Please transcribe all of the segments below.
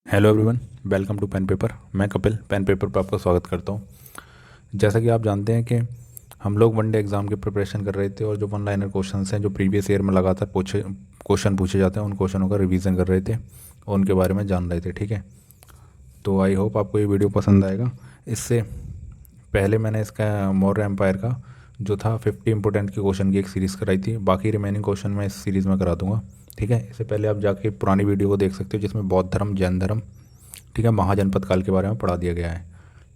Hello everyone, welcome to pen paper. मैं Kapil pen paper पर आपका स्वागत करता हूँ। जैसा कि आप जानते हैं कि हम लोग वनडे एग्ज़ाम की प्रिपरेशन कर रहे थे और जो वन लाइनर क्वेश्चंस हैं जो प्रीवियस ईयर में लगातार क्वेश्चन पूछे जाते हैं उन क्वेश्चनों का रिवीजन कर रहे थे और उनके बारे में जान रहे थे। ठीक है, तो आई होप आपको ये वीडियो पसंद आएगा। इससे पहले मैंने इसका मौर्य एम्पायर का जो था 50 इंपॉर्टेंट के क्वेश्चन की एक सीरीज़ कराई थी। बाकी रिमेनिंग क्वेश्चन मैं इस सीरीज़ में करा दूंगा। ठीक है, इससे पहले आप जाके पुरानी वीडियो को देख सकते हो जिसमें बौद्ध धर्म, जैन धर्म, ठीक है, महाजनपद काल के बारे में पढ़ा दिया गया है।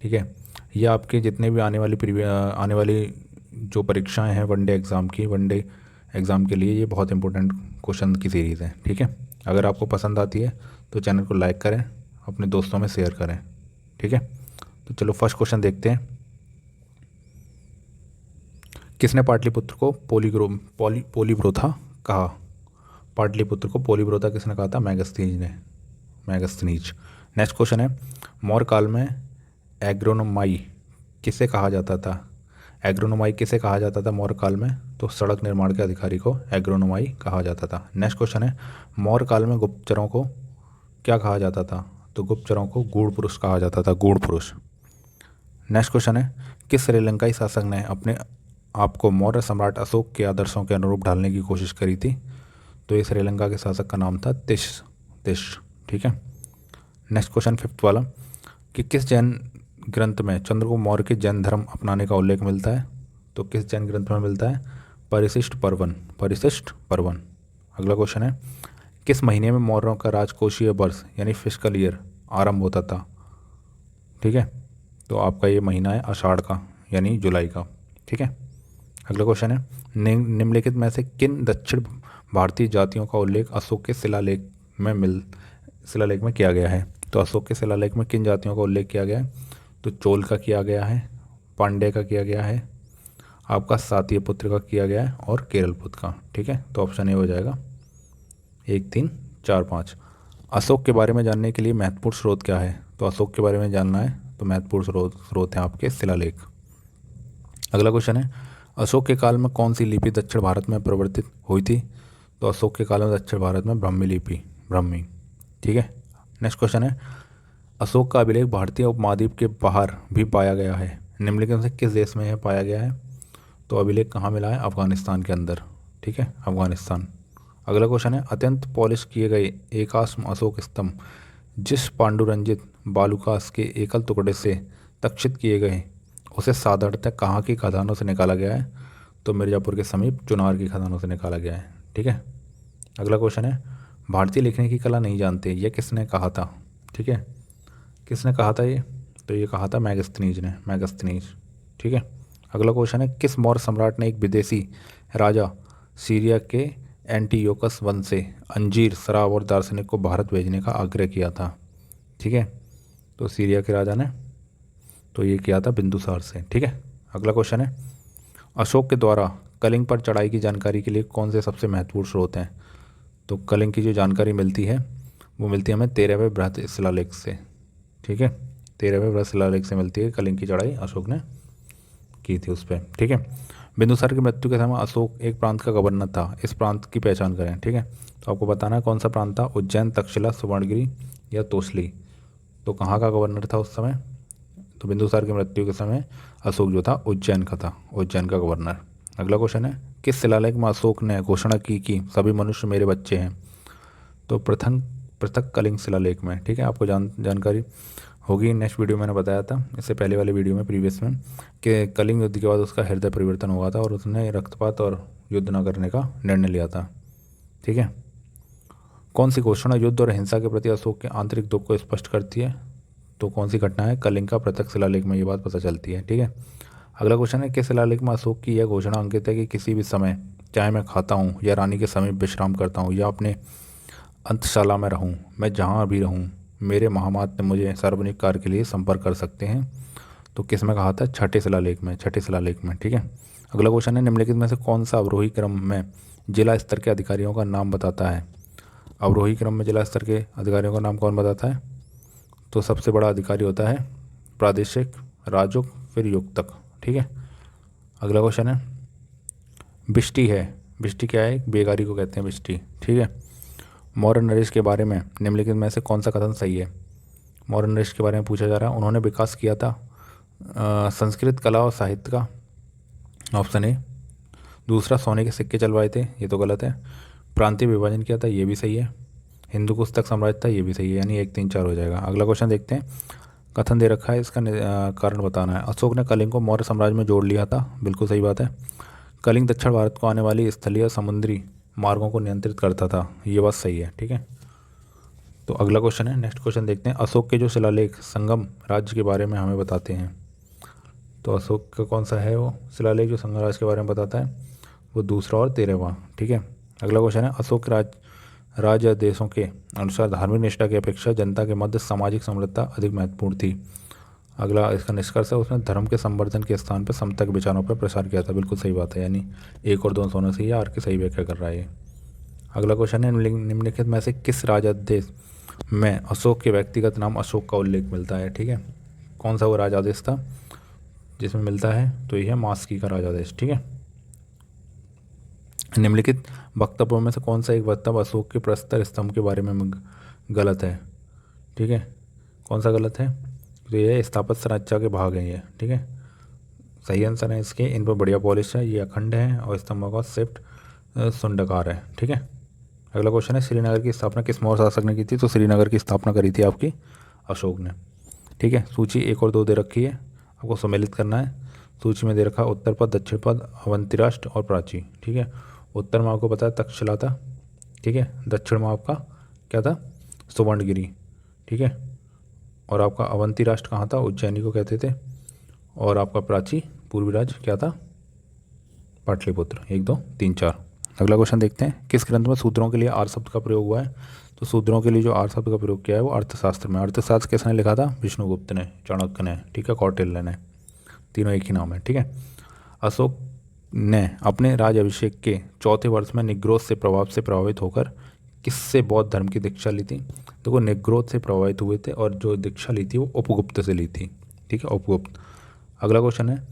ठीक है, ये आपके जितने भी आने वाली जो परीक्षाएं हैं वनडे एग्ज़ाम के लिए ये बहुत इंपॉर्टेंट क्वेश्चन की सीरीज़ है। ठीक है, अगर आपको पसंद आती है तो चैनल को लाइक करें, अपने दोस्तों में शेयर करें। ठीक है, तो चलो फर्स्ट क्वेश्चन देखते हैं। किसने पाटलिपुत्र को पोलीब्रोथा कहा? पाटलिपुत्र को पोलीब्रोथा किसने कहा था? मैगस्थनीज। नेक्स्ट क्वेश्चन है, मौर्य काल में एग्रोनोमाई किसे कहा जाता था? एग्रोनोमाई किसे कहा जाता था मौर्य काल में? तो सड़क निर्माण के अधिकारी को एग्रोनोमाई कहा जाता था। नेक्स्ट क्वेश्चन है, मौर्य काल में गुप्तचरों को क्या कहा जाता था? तो गुप्तचरों को गूढ़ पुरुष कहा जाता था, गूढ़ पुरुष। नेक्स्ट क्वेश्चन है, किस श्रीलंकाई शासक ने अपने आप को मौर्य सम्राट अशोक के आदर्शों के अनुरूप ढालने की कोशिश करी थी? तो ये श्रीलंका के शासक का नाम था तिश तिश। ठीक है, नेक्स्ट क्वेश्चन फिफ्थ वाला, कि किस जैन ग्रंथ में चंद्रगुप्त मौर्य के जैन धर्म अपनाने का उल्लेख मिलता है? तो किस जैन ग्रंथ में मिलता है? परिशिष्ट पर्वन। अगला क्वेश्चन है, किस महीने में मौर्यों का राजकोषीय वर्ष यानी फिस्कल ईयर आरंभ होता था? ठीक है, तो आपका ये महीना है आषाढ़ का यानी जुलाई का। ठीक है, अगला क्वेश्चन है, निम्नलिखित में से किन दक्षिण भारतीय जातियों का उल्लेख अशोक के शिलालेख में किया गया है? तो अशोक के शिलालेख में किन जातियों का उल्लेख किया गया है? तो चोल का किया गया है, पांड्य का किया गया है, आपका सातीय पुत्र का किया गया है और केरल पुत्र का। ठीक है, तो ऑप्शन ए हो जाएगा 1, 3, 4, 5। अशोक के बारे में जानने के लिए महत्वपूर्ण स्रोत क्या है? तो अशोक के बारे में जानना है तो महत्वपूर्ण स्रोत हैं आपके शिलालेख। अगला क्वेश्चन है, अशोक के काल में कौन सी लिपि दक्षिण भारत में प्रवर्तित हुई थी? तो अशोक के काल में दक्षिण भारत में ब्राह्मी। ठीक है, नेक्स्ट क्वेश्चन है, अशोक का अभिलेख भारतीय उपमहाद्वीप के बाहर भी पाया गया है, निम्नलिखित में से किस देश में यह पाया गया है? तो अभिलेख कहाँ मिला है? अफगानिस्तान के अंदर। ठीक है, अफगानिस्तान। अगला क्वेश्चन है, अत्यंत पॉलिश किए गए एकाश्म अशोक स्तंभ जिस पांडुरंजित बालूकास के एकल टुकड़े से तक्षित किए गए उसे साधारणतः कहाँ की खदानों से निकाला गया है? तो मिर्ज़ापुर के समीप चुनार की खदानों से निकाला गया है। ठीक है, अगला क्वेश्चन है, भारतीय लिखने की कला नहीं जानते, यह किसने कहा था? ठीक है, किसने कहा था ये? तो ये कहा था मैगस्थनीज। ठीक है, अगला क्वेश्चन है, किस मौर्य सम्राट ने एक विदेशी राजा सीरिया के एंटीयोकस वन से अंजीर, शराब और दार्शनिक को भारत भेजने का आग्रह किया था? ठीक है, तो सीरिया के राजा ने तो ये किया था बिंदुसार से। ठीक है, अगला क्वेश्चन है, अशोक के द्वारा कलिंग पर चढ़ाई की जानकारी के लिए कौन से सबसे महत्वपूर्ण स्रोत हैं? तो कलिंग की जो जानकारी मिलती है वो मिलती है हमें 13वें बृहत शिलालेख से। ठीक है, 13वें बृहत शिलालेख से मिलती है कलिंग की चढ़ाई अशोक ने की थी उस पर। ठीक है, बिंदुसार की मृत्यु के समय अशोक एक प्रांत का गवर्नर था, इस प्रांत की पहचान करें। ठीक है, तो आपको बताना है कौन सा प्रांत था, उज्जैन, तक्षशिला, सुवर्णगिरी या तोसली। तो कहाँ का गवर्नर था उस समय? तो बिंदुसार की मृत्यु के समय अशोक जो था उज्जैन का था, उज्जैन का गवर्नर। अगला क्वेश्चन है, किस शिलालेख में अशोक ने घोषणा की कि सभी मनुष्य मेरे बच्चे हैं? तो पृथक कलिंग शिलालेख में। ठीक है, आपको जानकारी होगी, नेक्स्ट वीडियो मैंने बताया था इससे पहले वाले वीडियो में प्रीवियस में कि कलिंग युद्ध के बाद उसका हृदय परिवर्तन हुआ था और उसने रक्तपात और युद्ध न करने का निर्णय लिया था। ठीक है, कौन सी घोषणा युद्ध और हिंसा के प्रति अशोक के आंतरिक दुख को स्पष्ट करती है? तो कौन सी घटना है? कलिंग का पृथक शिलालेख में ये बात पता चलती है। ठीक है, अगला क्वेश्चन है, किस शिलालेख में अशोक की यह घोषणा अंकित है कि किसी भी समय चाहे मैं खाता हूँ या रानी के समीप विश्राम करता हूँ या अपने अंतशाला में रहूँ, मैं जहाँ भी रहूँ मेरे महामात्र मुझे सार्वजनिक कार्य के लिए संपर्क कर सकते हैं? तो किस में कहा था? छठे शिलालेख में। ठीक है, अगला क्वेश्चन है, निम्नलिखित में से कौन सा अवरोही क्रम में जिला स्तर के अधिकारियों का नाम बताता है? अवरोही क्रम में जिला स्तर के अधिकारियों का नाम कौन बताता है? तो सबसे बड़ा अधिकारी होता है प्रादेशिक, राजुक, फिर युक्तक। ठीक है, अगला क्वेश्चन है, बिष्टी क्या है? बेगारी को कहते हैं बिष्टी। ठीक है, मौर्य नरेश के बारे में निम्नलिखित में से कौन सा कथन सही है? मौर्य नरेश के बारे में पूछा जा रहा है। उन्होंने विकास किया था संस्कृत कला और साहित्य का, ऑप्शन ए। दूसरा, सोने के सिक्के चलवाए थे, ये तो गलत है। प्रांतीय विभाजन किया था, ये भी सही है। हिंदू कुस्तक साम्राज्य था, ये भी सही है, यानी 1 3 4 हो जाएगा। अगला क्वेश्चन देखते हैं। कथन दे रखा है, इसका कारण बताना है। अशोक ने कलिंग को मौर्य साम्राज्य में जोड़ लिया था, बिल्कुल सही बात है। कलिंग दक्षिण भारत को आने वाली स्थलीय और समुद्री मार्गों को नियंत्रित करता था, ये बात सही है, ठीक है। तो अगला क्वेश्चन है, नेक्स्ट क्वेश्चन देखते हैं। अशोक के जो शिलालेख संगम राज्य के बारे में हमें बताते हैं। तो अशोक का कौन सा है वो शिलालेख जो संगम राज्य के बारे में बताता है? वो दूसरा और 13वां, ठीक है। अगला क्वेश्चन है, अशोक राज्य देशों के अनुसार धार्मिक निष्ठा की अपेक्षा जनता के मध्य सामाजिक समृद्धता अधिक महत्वपूर्ण थी। अगला इसका निष्कर्ष है, उसने धर्म के संवर्धन के स्थान पर समता के विचारों पर प्रसार किया था, बिल्कुल सही बात है, यानी 1 और 2 होना सही है। आर की सही व्याख्या कर रहा है ये। अगला क्वेश्चन है, निम्नलिखित में से किस राजादेश में अशोक के व्यक्तिगत नाम अशोक का उल्लेख मिलता है? ठीक है, कौन सा वो राजादेश था जिसमें मिलता है? तो यह है मास्की का राजादेश, ठीक है। निम्नलिखित वक्तव्यों में से कौन सा एक वक्तव्य अशोक के प्रस्तर स्तंभ के बारे में गलत है? ठीक है, कौन सा गलत है? तो ये स्थापत्य संरचना के भाग हैं ये, ठीक है। सही आंसर है इसके, इन पर बढ़िया पॉलिश है, ये अखंड है और स्तंभों का शिफ्ट सुंडकार है, ठीक है। अगला क्वेश्चन है, श्रीनगर की स्थापना किस मौर्य शासक ने की थी? तो श्रीनगर की स्थापना करी थी आपकी अशोक ने, ठीक है। सूची 1 और 2 दे रखी है, आपको सम्मिलित करना है। सूची में दे रखा उत्तर पद, दक्षिण पद, अवंती राष्ट्र और प्राची, ठीक है। उत्तर में आपको पता है तक्षशिला था, ठीक है। दक्षिण में आपका क्या था? सुवर्णगिरी, ठीक है। और आपका अवंती राष्ट्र कहाँ था? उज्जैनी को कहते थे। और आपका प्राची पूर्वी राज्य क्या था? पाटलिपुत्र। 1 2 3 4। अगला क्वेश्चन देखते हैं, किस ग्रंथ में सूत्रों के लिए आर शब्द का प्रयोग हुआ है? तो सूत्रों के लिए जो आर शब्द का प्रयोग किया है वो अर्थशास्त्र में। अर्थशास्त्र किसने लिखा था? विष्णुगुप्त ने, चाणक्य ने, ठीक है, कौटिल्य ने। तीनों एक ही नाम है, ठीक है। अशोक ने अपने राज अभिषेक के 4थे वर्ष में निग्रोध से प्रभावित होकर किससे बौद्ध धर्म की दीक्षा ली थी? तो वो निग्रोध से प्रभावित हुए थे और जो दीक्षा ली थी वो उपगुप्त से ली थी, ठीक है, उपगुप्त। अगला क्वेश्चन है,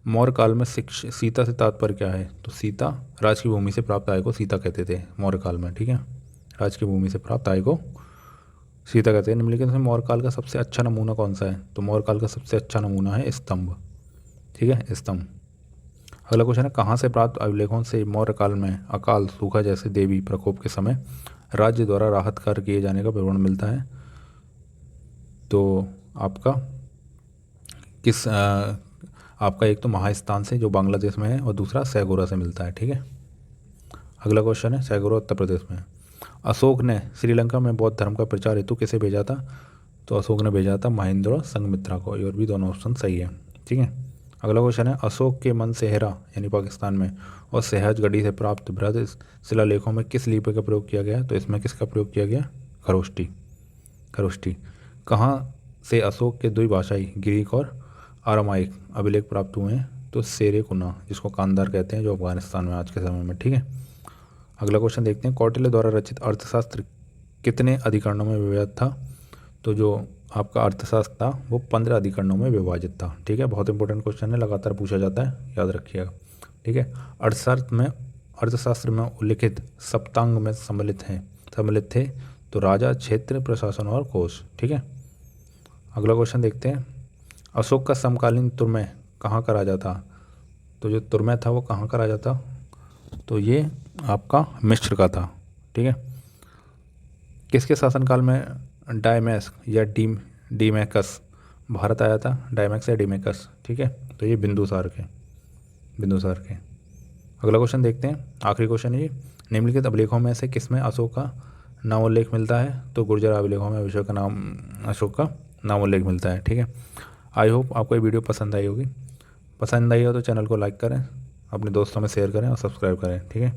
मौर्य काल में सीता से तात्पर्य क्या है? तो सीता राज की भूमि से प्राप्त आय को सीता कहते थे मौर्य काल में, ठीक है। राज की भूमि से प्राप्त आय को सीता कहते हैं। निम्नलिखित में मौर्य काल का सबसे अच्छा नमूना कौन सा है? तो मौर्य काल का सबसे अच्छा नमूना है स्तंभ, ठीक है, स्तंभ। अगला क्वेश्चन है, कहाँ से प्राप्त अभिलेखों से मौर्य काल में अकाल, सूखा जैसे देवी प्रकोप के समय राज्य द्वारा राहत कार्य किए जाने का विवरण मिलता है? तो आपका आपका एक तो महास्थान से जो बांग्लादेश में है और दूसरा सैगोरा से मिलता है, ठीक है। अगला क्वेश्चन है, सैगोरा उत्तर प्रदेश में है। अशोक ने श्रीलंका में बौद्ध धर्म का प्रचार हेतु किसे भेजा था? तो अशोक ने भेजा था महेंद्र और संघमित्रा को। और भी दोनों ऑप्शन सही है, ठीक है। अगला क्वेश्चन है, अशोक के मन सेहरा यानी पाकिस्तान में और सहजगढ़ी से प्राप्त बृहद शिलालेखों में किस लिपि का प्रयोग किया गया? तो इसमें किसका प्रयोग किया गया? खरोष्टी, खरोष्टी। कहाँ से अशोक के द्विभाषाई ग्रीक और आरामाइक अभिलेख प्राप्त हुए हैं? तो शेरे कुना, जिसको कांदार कहते हैं, जो अफगानिस्तान में आज के समय में, ठीक है। अगला क्वेश्चन देखते हैं, कौटिल्य द्वारा रचित अर्थशास्त्र कितने अधिकरणों में विभाजित था? तो जो आपका अर्थशास्त्र था वो 15 अधिकरणों में विभाजित था, ठीक है। बहुत इंपॉर्टेंट क्वेश्चन है, लगातार पूछा जाता है, याद रखिएगा, ठीक है। अर्थशास्त्र में उल्लिखित सप्तांग में सम्मिलित थे तो राजा, क्षेत्र, प्रशासन और कोष, ठीक है। अगला क्वेश्चन देखते हैं, अशोक का समकालीन तुर्मे कहाँ का राजा था? तो जो तुर्मे था वो कहाँ का राजा था? तो ये आपका मिस्र का था, ठीक है। किसके शासनकाल में डायमैक्स या डीमैकस भारत आया था? डायमैक्स या डीमैकस, ठीक है। तो ये बिंदुसार के। अगला क्वेश्चन देखते हैं, आखिरी क्वेश्चन है ये, निम्नलिखित अभिलेखों में से किसमें अशोक का नामोल्लेख मिलता है? तो गुर्जर अभिलेखों में अशोक का नामोल्लेख मिलता है, ठीक है। आई होप आपको ये वीडियो पसंद आई होगी। पसंद आई हो तो चैनल को लाइक करें, अपने दोस्तों में शेयर करें और सब्सक्राइब करें, ठीक है।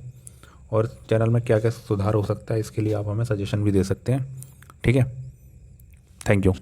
और चैनल में क्या क्या सुधार हो सकता है इसके लिए आप हमें सजेशन भी दे सकते हैं, ठीक है। Thank you.